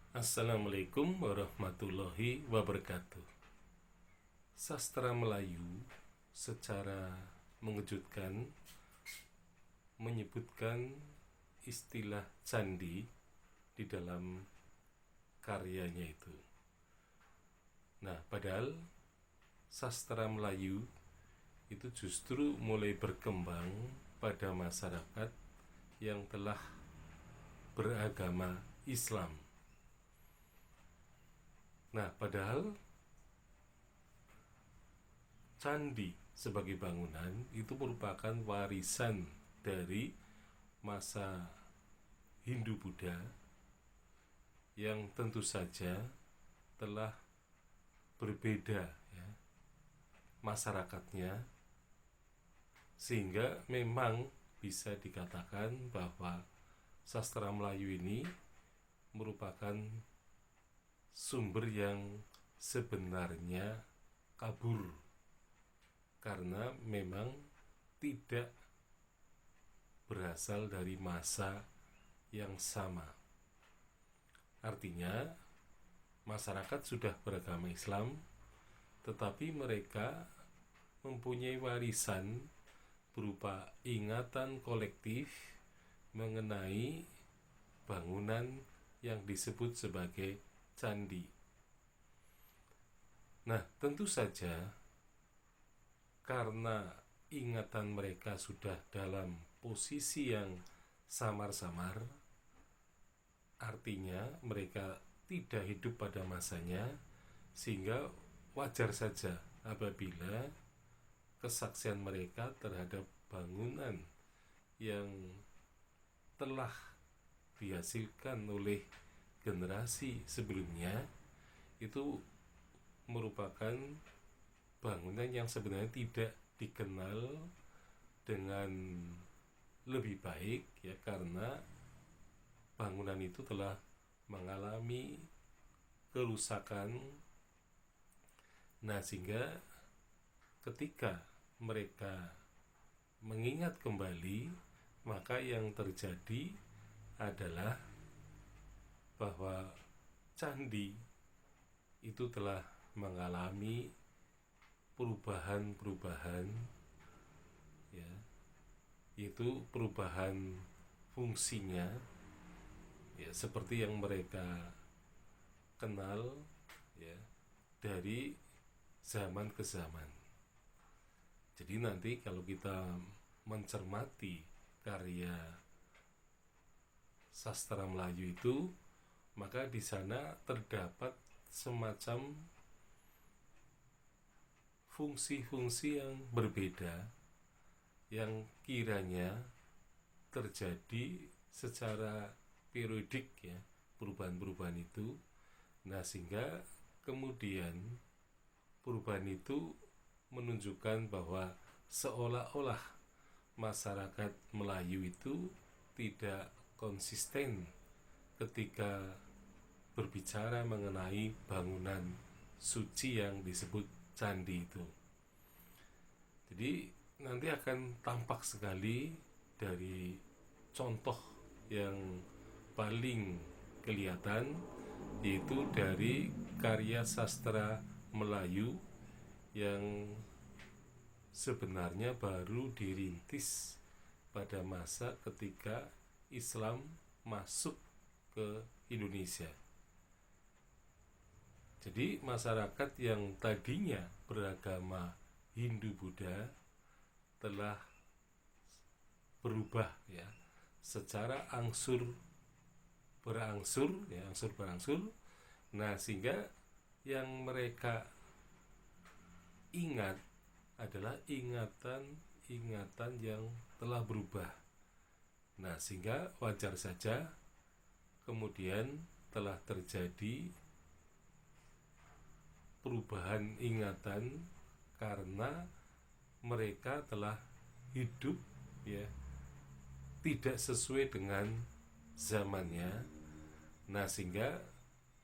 Assalamualaikum warahmatullahi wabarakatuh. Sastra Melayu secara mengejutkan menyebutkan istilah candi di dalam karyanya itu. Nah, padahal sastra Melayu itu justru mulai berkembang pada masyarakat yang telah beragama Islam. Nah, padahal candi sebagai bangunan itu merupakan warisan dari masa Hindu-Buddha yang tentu saja telah berbeda ya, masyarakatnya, sehingga memang bisa dikatakan bahwa sastra Melayu ini merupakan sumber yang sebenarnya kabur karena memang tidak berasal dari masa yang sama. Artinya masyarakat sudah beragama Islam, tetapi mereka mempunyai warisan berupa ingatan kolektif mengenai bangunan yang disebut sebagai candi. Nah, tentu saja karena ingatan mereka sudah dalam posisi yang samar-samar, artinya mereka tidak hidup pada masanya, sehingga wajar saja apabila kesaksian mereka terhadap bangunan yang telah dihasilkan oleh generasi sebelumnya itu merupakan bangunan yang sebenarnya tidak dikenal dengan lebih baik ya, karena bangunan itu telah mengalami kerusakan. Nah, sehingga ketika mereka mengingat kembali, maka yang terjadi adalah bahwa candi itu telah mengalami perubahan-perubahan ya, yaitu perubahan fungsinya ya, seperti yang mereka kenal ya, dari zaman ke zaman. Jadi nanti kalau kita mencermati karya sastra Melayu itu, maka di sana terdapat semacam fungsi-fungsi yang berbeda yang kiranya terjadi secara periodik ya, perubahan-perubahan itu. Nah, sehingga kemudian perubahan itu menunjukkan bahwa seolah-olah masyarakat Melayu itu tidak konsisten ketika berbicara mengenai bangunan suci yang disebut candi itu. Jadi nanti akan tampak sekali dari contoh yang paling kelihatan, yaitu dari karya sastra Melayu yang sebenarnya baru dirintis pada masa ketika Islam masuk ke Indonesia. Jadi masyarakat yang tadinya beragama Hindu-Buddha telah berubah ya, secara berangsur. Nah, sehingga yang mereka ingat adalah ingatan yang telah berubah. Nah, sehingga wajar saja kemudian telah terjadi perubahan ingatan karena mereka telah hidup ya tidak sesuai dengan zamannya. Nah, sehingga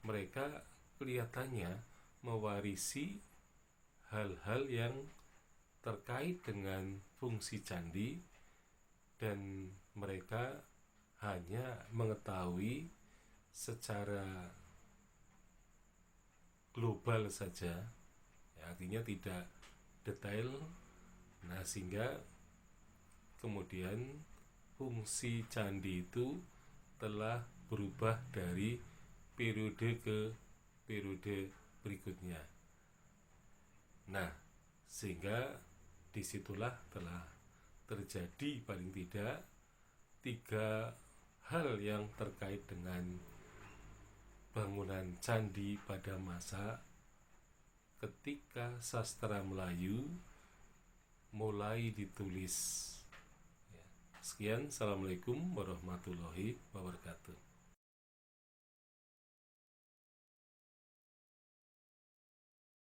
mereka kelihatannya mewarisi hal-hal yang terkait dengan fungsi candi, dan mereka hanya mengetahui secara global saja, ya, artinya tidak detail. Nah, sehingga kemudian fungsi candi itu telah berubah dari periode ke periode berikutnya. Nah, sehingga disitulah telah terjadi paling tidak 3 hal yang terkait dengan bangunan candi pada masa ketika sastra Melayu mulai ditulis. Sekian, assalamualaikum warahmatullahi wabarakatuh.